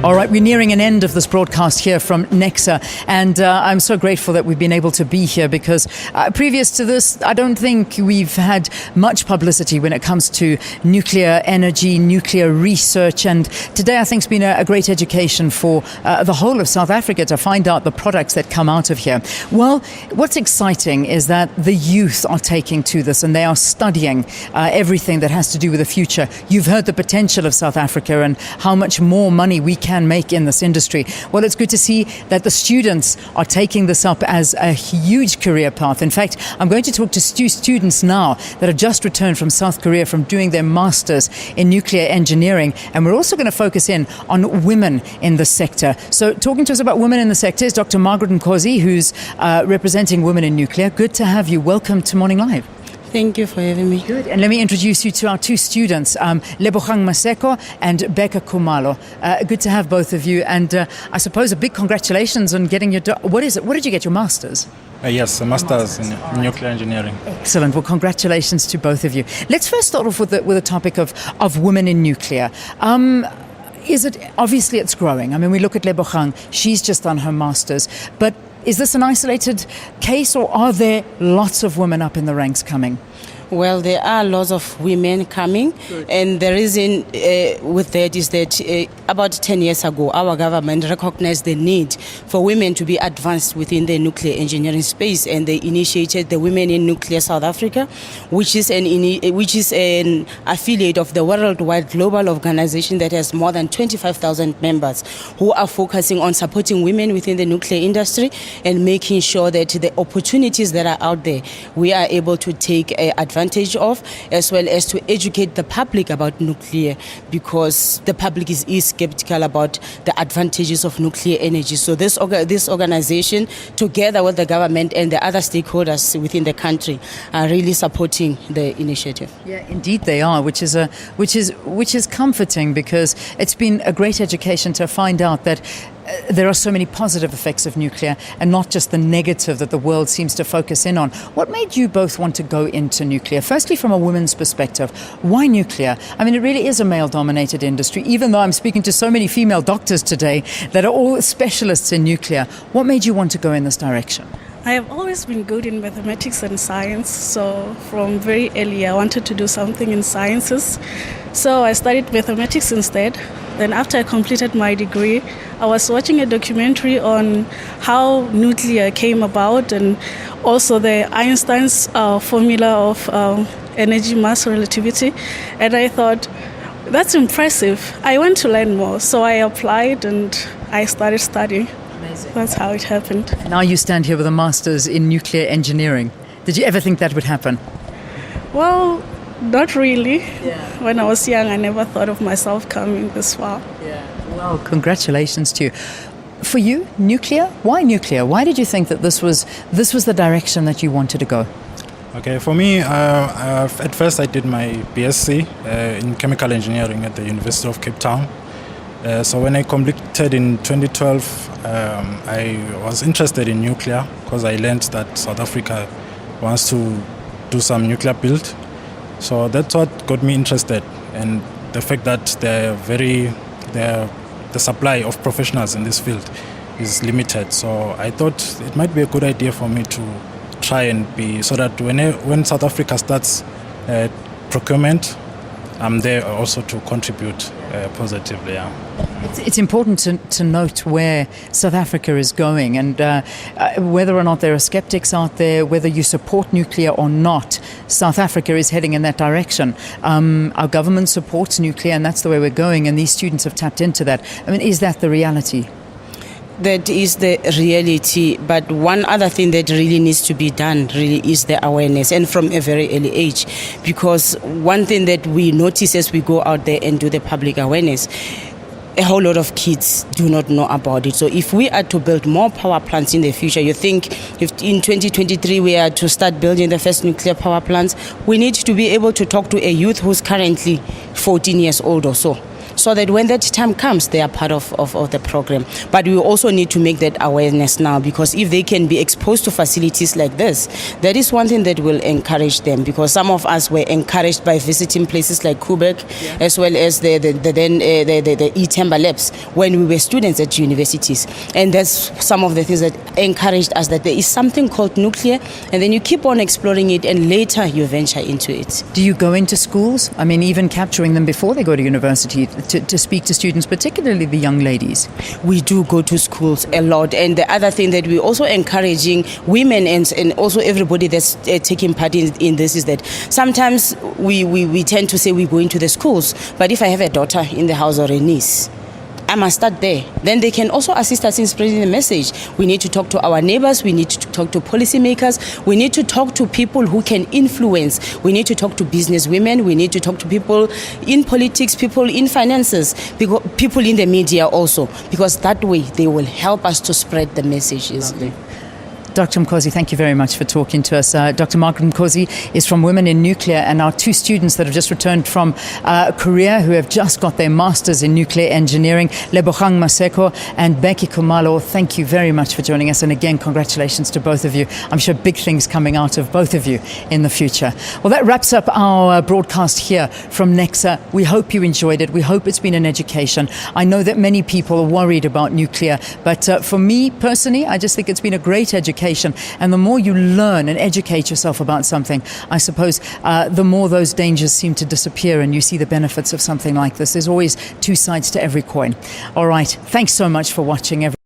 All right, we're nearing an end of this broadcast here from Nexa, and I'm so grateful that we've been able to be here because previous to this, I don't think we've had much publicity when it comes to nuclear energy, nuclear research, and today I think it's been a great education for the whole of South Africa to find out the products that come out of here. Well, what's exciting is that the youth are taking to this and they are studying everything that has to do with the future. You've heard the potential of South Africa and how much more money we can make in this industry. Well, it's good to see that the students are taking this up as a huge career path. In fact, I'm going to talk to students now that have just returned from South Korea from doing their masters in nuclear engineering, and we're also going to focus in on women in the sector. So talking to us about women in the sector is Dr. Margaret Nkosi, who's representing women in nuclear. Good to have you. Welcome to Morning Live. Thank you for having me. Good. And let me introduce you to our two students, Lebogang Maseko and Becca Kumalo. Good to have both of you. And I suppose a big congratulations on getting your... What is it? What did you get, your master's? Yes, a master's in nuclear engineering. Excellent. Well, congratulations to both of you. Let's first start off with the topic of women in nuclear. Is it... Obviously, it's growing. I mean, we look at Lebogang. She's just done her master's. But is this an isolated case, or are there lots of women up in the ranks coming? Well, there are lots of women coming. Good. And the reason with that is that about 10 years ago, our government recognized the need for women to be advanced within the nuclear engineering space, and they initiated the Women in Nuclear South Africa, which is an affiliate of the worldwide global organization that has more than 25,000 members who are focusing on supporting women within the nuclear industry and making sure that the opportunities that are out there, we are able to take advantage of, as well as to educate the public about nuclear, because the public is skeptical about the advantages of nuclear energy. So this organization, together with the government and the other stakeholders within the country, are really supporting the initiative. Yeah, indeed they are, which is comforting, because it's been a great education to find out that there are so many positive effects of nuclear and not just the negative that the world seems to focus in on. What made you both want to go into nuclear? Firstly, from a woman's perspective, why nuclear? I mean, it really is a male-dominated industry, even though I'm speaking to so many female doctors today that are all specialists in nuclear. What made you want to go in this direction? I have always been good in mathematics and science, so from very early I wanted to do something in sciences. So I studied mathematics instead. Then after I completed my degree, I was watching a documentary on how nuclear came about and also the Einstein's formula of energy mass relativity. And I thought, that's impressive. I want to learn more. So I applied and I started studying. Amazing. That's how it happened. Now you stand here with a master's in nuclear engineering. Did you ever think that would happen? Well, not really. Yeah. When I was young, I never thought of myself coming this far. Yeah. Well, congratulations to you. For you, nuclear? Why nuclear? Why did you think that this was the direction that you wanted to go? Okay, for me, at first I did my BSc in chemical engineering at the University of Cape Town. So when I completed in 2012, I was interested in nuclear because I learned that South Africa wants to do some nuclear build. So that's what got me interested, and the fact that the supply of professionals in this field is limited. So I thought it might be a good idea for me to try and be, so that when South Africa starts procurement, I'm there also to contribute positively. Yeah. It's important to note where South Africa is going, and whether or not there are skeptics out there, whether you support nuclear or not, South Africa is heading in that direction. Our government supports nuclear, and that's the way we're going, and these students have tapped into that. I mean, is that the reality? That is the reality, but one other thing that really needs to be done really is the awareness, and from a very early age, because one thing that we notice as we go out there and do the public awareness, a whole lot of kids do not know about it. So if we are to build more power plants in the future, you think if in 2023 we are to start building the first nuclear power plants, we need to be able to talk to a youth who's currently 14 years old or so. so that when that time comes, they are part of the program. But we also need to make that awareness now, because if they can be exposed to facilities like this, that is one thing that will encourage them, because some of us were encouraged by visiting places like Quebec, as well as the e-Timber labs when we were students at universities. And that's some of the things that encouraged us, that there is something called nuclear, and then you keep on exploring it, and later you venture into it. Do you go into schools? I mean, even capturing them before they go to university to speak to students, particularly the young ladies? We do go to schools a lot. And the other thing that we're also encouraging women and also everybody that's taking part in this is that sometimes we tend to say we're going to the schools, but if I have a daughter in the house or a niece, I must start there. Then they can also assist us in spreading the message. We need to talk to our neighbors. We need to talk to policymakers. We need to talk to people who can influence. We need to talk to business women. We need to talk to people in politics, people in finances, people in the media also, because that way they will help us to spread the message easily. Dr. Mkhosi, thank you very much for talking to us. Dr. Margaret Mkhosi is from Women in Nuclear, and our two students that have just returned from Korea who have just got their Masters in Nuclear Engineering, Lebogang Maseko and Becky Kumalo. Thank you very much for joining us, and again, congratulations to both of you. I'm sure big things coming out of both of you in the future. Well, that wraps up our broadcast here from Nexa. We hope you enjoyed it. We hope it's been an education. I know that many people are worried about nuclear, but for me personally, I just think it's been a great education. And the more you learn and educate yourself about something, I suppose the more those dangers seem to disappear and you see the benefits of something like this. There's always two sides to every coin. All right. Thanks so much for watching, everyone.